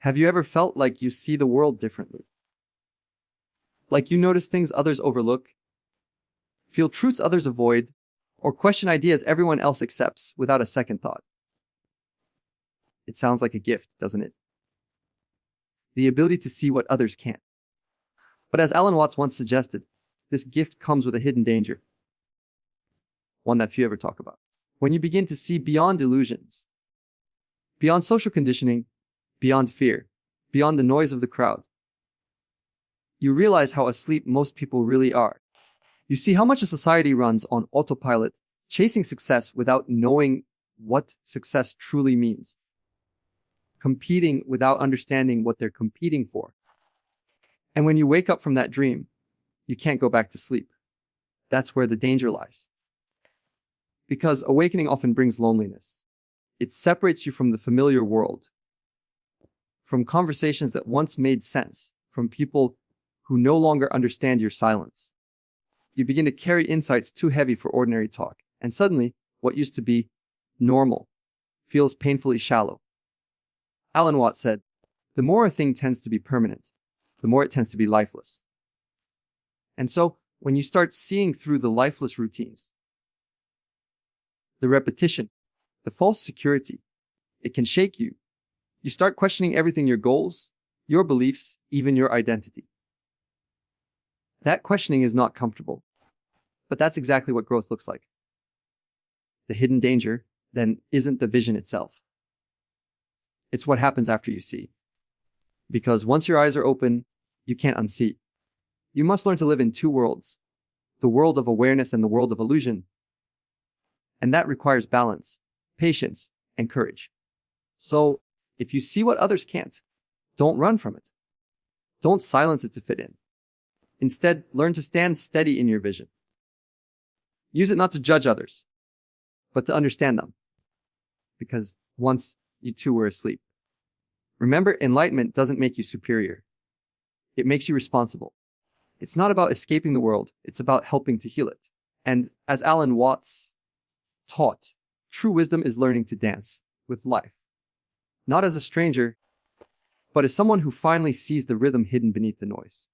Have you ever felt like you see the world differently? Like you notice things others overlook, feel truths others avoid, or question ideas everyone else accepts without a second thought? It sounds like a gift, doesn't it? The ability to see what others can't. But as Alan Watts once suggested, this gift comes with a hidden danger, one that few ever talk about. When you begin to see beyond illusions, beyond social conditioning, beyond fear, beyond the noise of the crowd, you realize how asleep most people really are. You see how much a society runs on autopilot, chasing success without knowing what success truly means, competing without understanding what they're competing for. And when you wake up from that dream, you can't go back to sleep. That's where the danger lies. Because awakening often brings loneliness. It separates you from the familiar world, from conversations that once made sense, from people who no longer understand your silence. You begin to carry insights too heavy for ordinary talk, and suddenly, what used to be normal feels painfully shallow. Alan Watts said, "The more a thing tends to be permanent, the more it tends to be lifeless." And so, when you start seeing through the lifeless routines, the repetition, the false security, it can shake you. You start questioning everything: your goals, your beliefs, even your identity. That questioning is not comfortable, but that's exactly what growth looks like. The hidden danger, then, isn't the vision itself. It's what happens after you see. Because once your eyes are open, you can't unsee. You must learn to live in two worlds, the world of awareness and the world of illusion. And that requires balance, patience, and courage. So, if you see what others can't, don't run from it. Don't silence it to fit in. Instead, learn to stand steady in your vision. Use it not to judge others, but to understand them. Because once you too were asleep. Remember, enlightenment doesn't make you superior. It makes you responsible. It's not about escaping the world, it's about helping to heal it. And as Alan Watts taught, true wisdom is learning to dance with life. Not as a stranger, but as someone who finally sees the rhythm hidden beneath the noise.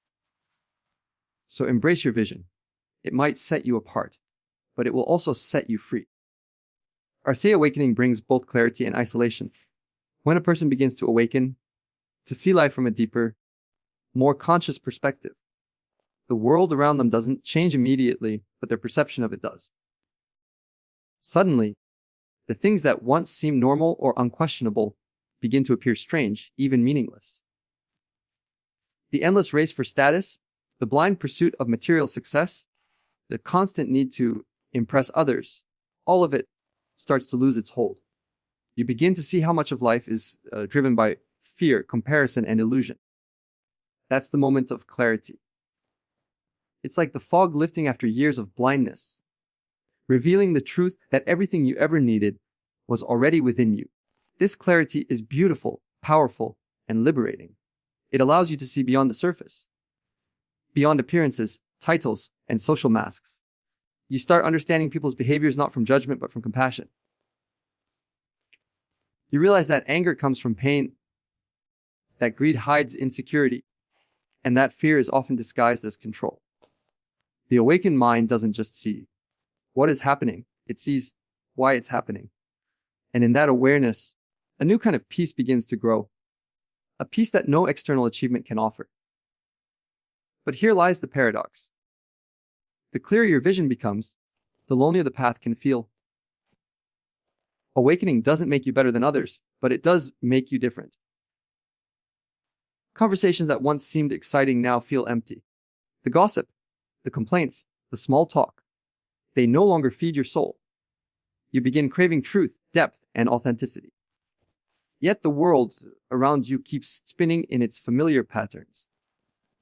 So embrace your vision. It might set you apart, but it will also set you free. Our awakening brings both clarity and isolation. When a person begins to awaken, to see life from a deeper, more conscious perspective, the world around them doesn't change immediately, but their perception of it does. Suddenly, the things that once seemed normal or unquestionable begin to appear strange, even meaningless. The endless race for status, the blind pursuit of material success, the constant need to impress others, all of it starts to lose its hold. You begin to see how much of life is driven by fear, comparison, and illusion. That's the moment of clarity. It's like the fog lifting after years of blindness, revealing the truth that everything you ever needed was already within you. This clarity is beautiful, powerful, and liberating. It allows you to see beyond the surface, beyond appearances, titles, and social masks. You start understanding people's behaviors not from judgment, but from compassion. You realize that anger comes from pain, that greed hides insecurity, and that fear is often disguised as control. The awakened mind doesn't just see what is happening, it sees why it's happening. And in that awareness, a new kind of peace begins to grow, a peace that no external achievement can offer. But here lies the paradox. The clearer your vision becomes, the lonelier the path can feel. Awakening doesn't make you better than others, but it does make you different. Conversations that once seemed exciting now feel empty. The gossip, the complaints, the small talk, they no longer feed your soul. You begin craving truth, depth, and authenticity. Yet the world around you keeps spinning in its familiar patterns.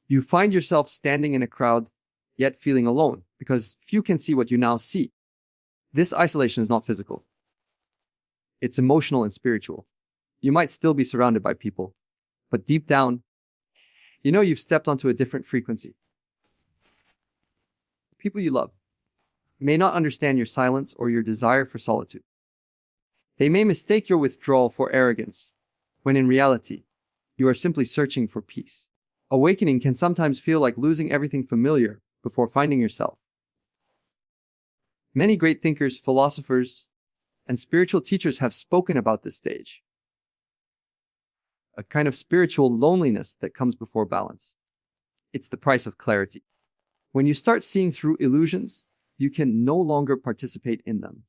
You find yourself standing in a crowd, yet feeling alone, because few can see what you now see. This isolation is not physical. It's emotional and spiritual. You might still be surrounded by people, but deep down, you know you've stepped onto a different frequency. People you love may not understand your silence or your desire for solitude. They may mistake your withdrawal for arrogance, when in reality, You are simply searching for peace. Awakening can sometimes feel like losing everything familiar before finding yourself. Many great thinkers, philosophers, and spiritual teachers have spoken about this stage. A kind of spiritual loneliness that comes before balance. It's the price of clarity. When you start seeing through illusions, you can no longer participate in them.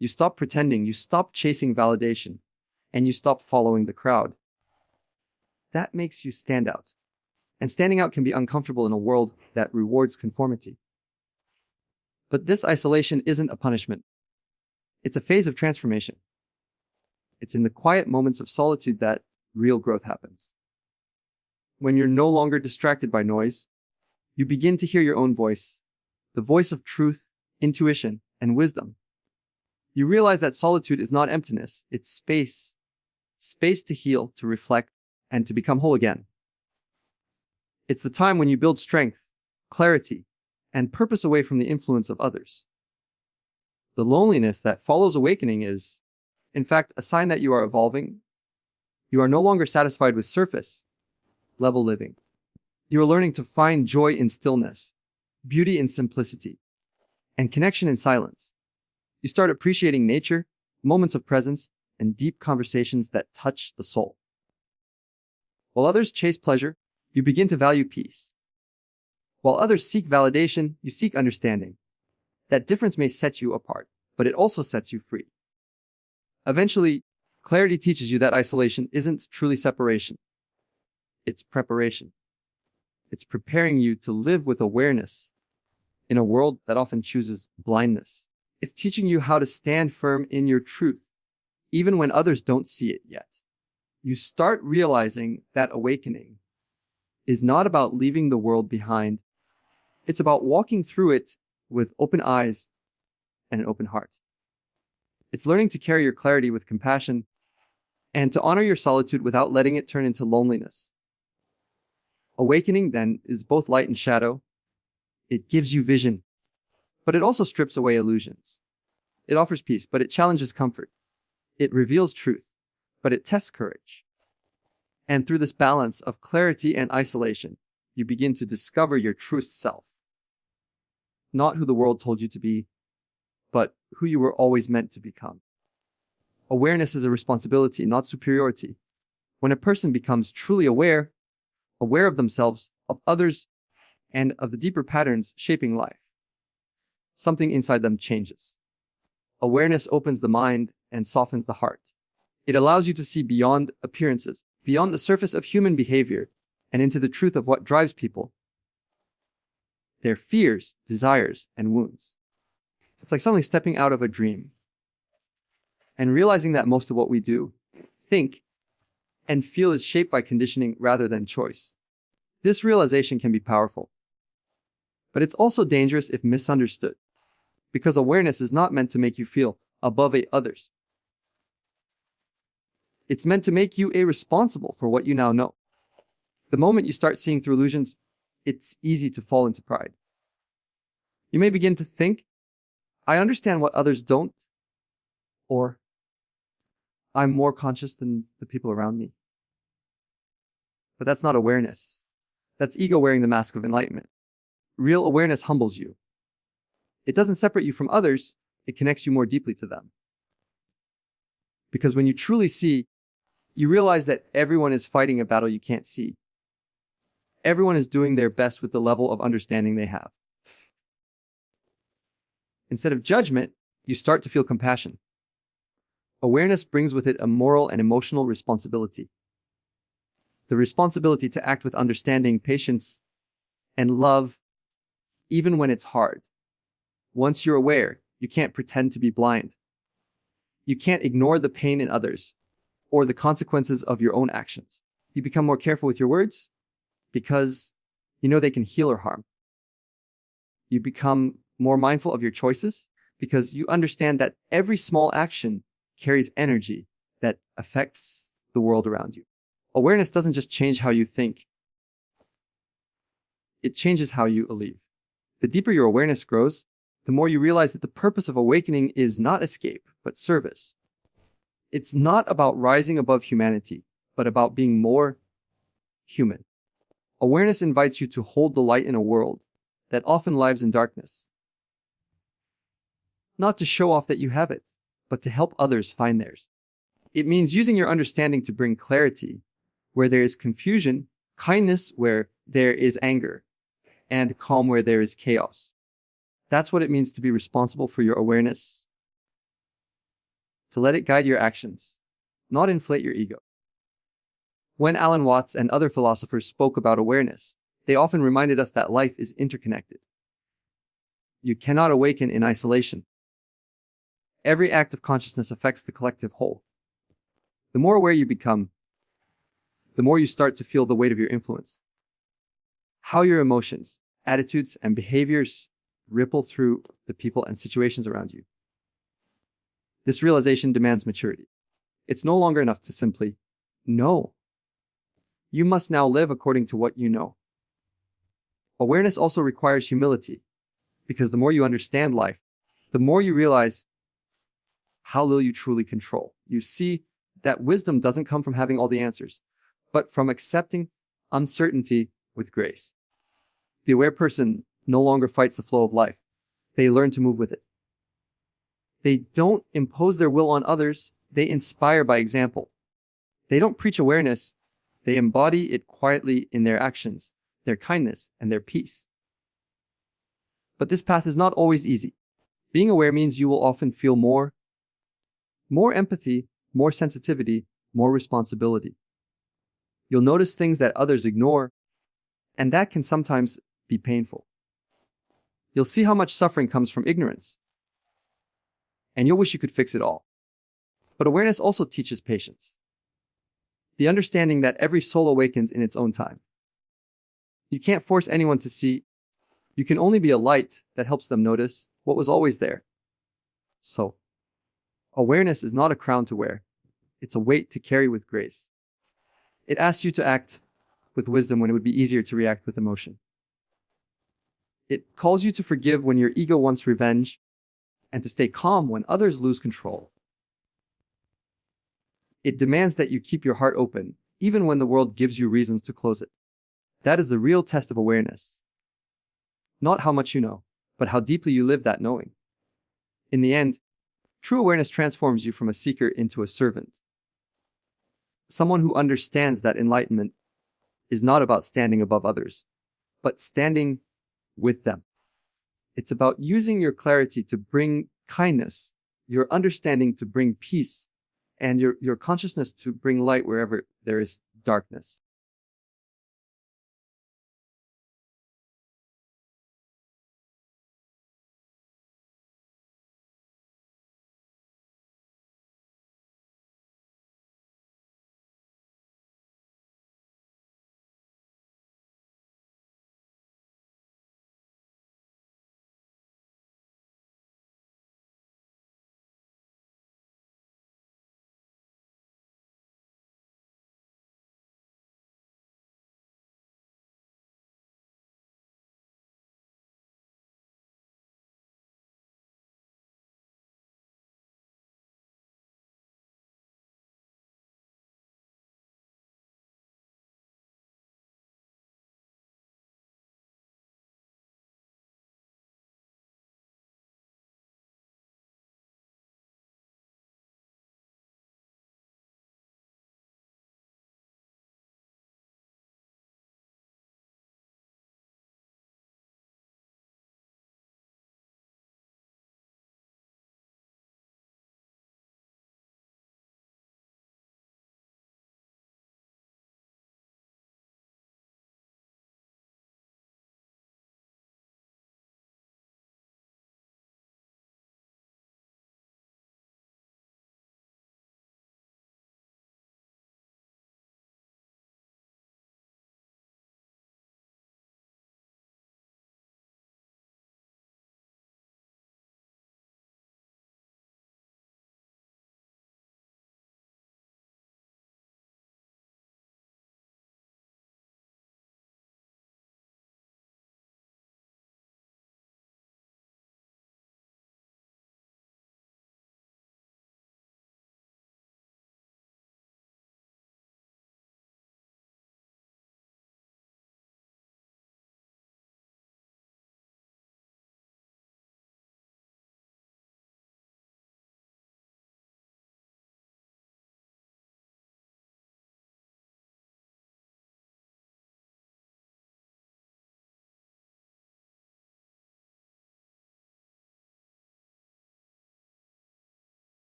You stop pretending, you stop chasing validation, and you stop following the crowd. That makes you stand out. And standing out can be uncomfortable in a world that rewards conformity. But this isolation isn't a punishment. It's a phase of transformation. It's in the quiet moments of solitude that real growth happens. When you're no longer distracted by noise, you begin to hear your own voice, the voice of truth, intuition, and wisdom. You realize that solitude is not emptiness, it's space. Space to heal, to reflect, and to become whole again. It's the time when you build strength, clarity, and purpose away from the influence of others. The loneliness that follows awakening is, in fact, a sign that you are evolving. You are no longer satisfied with surface-level living. You are learning to find joy in stillness, beauty in simplicity, and connection in silence. You start appreciating nature, moments of presence, and deep conversations that touch the soul. While others chase pleasure, you begin to value peace. While others seek validation, you seek understanding. That difference may set you apart, but it also sets you free. Eventually, clarity teaches you that isolation isn't truly separation. It's preparation. It's preparing you to live with awareness in a world that often chooses blindness. It's teaching you how to stand firm in your truth, even when others don't see it yet. You start realizing that awakening is not about leaving the world behind. It's about walking through it with open eyes and an open heart. It's learning to carry your clarity with compassion and to honor your solitude without letting it turn into loneliness. Awakening, then, is both light and shadow. It gives you vision, but it also strips away illusions. It offers peace, but it challenges comfort. It reveals truth, but it tests courage. And through this balance of clarity and isolation, you begin to discover your truest self. Not who the world told you to be, but who you were always meant to become. Awareness is a responsibility, not superiority. When a person becomes truly aware of themselves, of others, and of the deeper patterns shaping life, something inside them changes. Awareness opens the mind and softens the heart. It allows you to see beyond appearances, beyond the surface of human behavior, and into the truth of what drives people, their fears, desires, and wounds. It's like suddenly stepping out of a dream and realizing that most of what we do, think, and feel is shaped by conditioning rather than choice. This realization can be powerful, but it's also dangerous if misunderstood, because awareness is not meant to make you feel above others. It's meant to make you irresponsible for what you now know. The moment you start seeing through illusions, it's easy to fall into pride. You may begin to think, I understand what others don't, or I'm more conscious than the people around me. But that's not awareness. That's ego wearing the mask of enlightenment. Real awareness humbles you. It doesn't separate you from others, it connects you more deeply to them. Because when you truly see, you realize that everyone is fighting a battle you can't see. Everyone is doing their best with the level of understanding they have. Instead of judgment, you start to feel compassion. Awareness brings with it a moral and emotional responsibility. The responsibility to act with understanding, patience, and love, even when it's hard. Once you're aware, you can't pretend to be blind. You can't ignore the pain in others or the consequences of your own actions. You become more careful with your words because you know they can heal or harm. You become more mindful of your choices because you understand that every small action carries energy that affects the world around you. Awareness doesn't just change how you think. It changes how you live. The deeper your awareness grows, the more you realize that the purpose of awakening is not escape, but service. It's not about rising above humanity, but about being more human. Awareness invites you to hold the light in a world that often lives in darkness. Not to show off that you have it, but to help others find theirs. It means using your understanding to bring clarity where there is confusion, kindness where there is anger, and calm where there is chaos. That's what it means to be responsible for your awareness. To let it guide your actions, not inflate your ego. When Alan Watts and other philosophers spoke about awareness, they often reminded us that life is interconnected. You cannot awaken in isolation. Every act of consciousness affects the collective whole. The more aware you become, the more you start to feel the weight of your influence. How your emotions, attitudes, and behaviors ripple through the people and situations around you. This realization demands maturity. It's no longer enough to simply know. You must now live according to what you know. Awareness also requires humility, because the more you understand life, the more you realize how little you truly control. You see that wisdom doesn't come from having all the answers, but from accepting uncertainty with grace. The aware person no longer fights the flow of life. They learn to move with it. They don't impose their will on others. They inspire by example. They don't preach awareness. They embody it quietly in their actions, their kindness, and their peace. But this path is not always easy. Being aware means you will often feel more empathy, more sensitivity, more responsibility. You'll notice things that others ignore, and that can sometimes be painful. You'll see how much suffering comes from ignorance, and you'll wish you could fix it all. But awareness also teaches patience. The understanding that every soul awakens in its own time. You can't force anyone to see. You can only be a light that helps them notice what was always there. So, awareness is not a crown to wear. It's a weight to carry with grace. It asks you to act with wisdom when it would be easier to react with emotion. It calls you to forgive when your ego wants revenge, and to stay calm when others lose control. It demands that you keep your heart open, even when the world gives you reasons to close it. That is the real test of awareness. Not how much you know, but how deeply you live that knowing. In the end, true awareness transforms you from a seeker into a servant. Someone who understands that enlightenment is not about standing above others, but standing with them. It's about using your clarity to bring kindness, your understanding to bring peace, and your consciousness to bring light wherever there is darkness.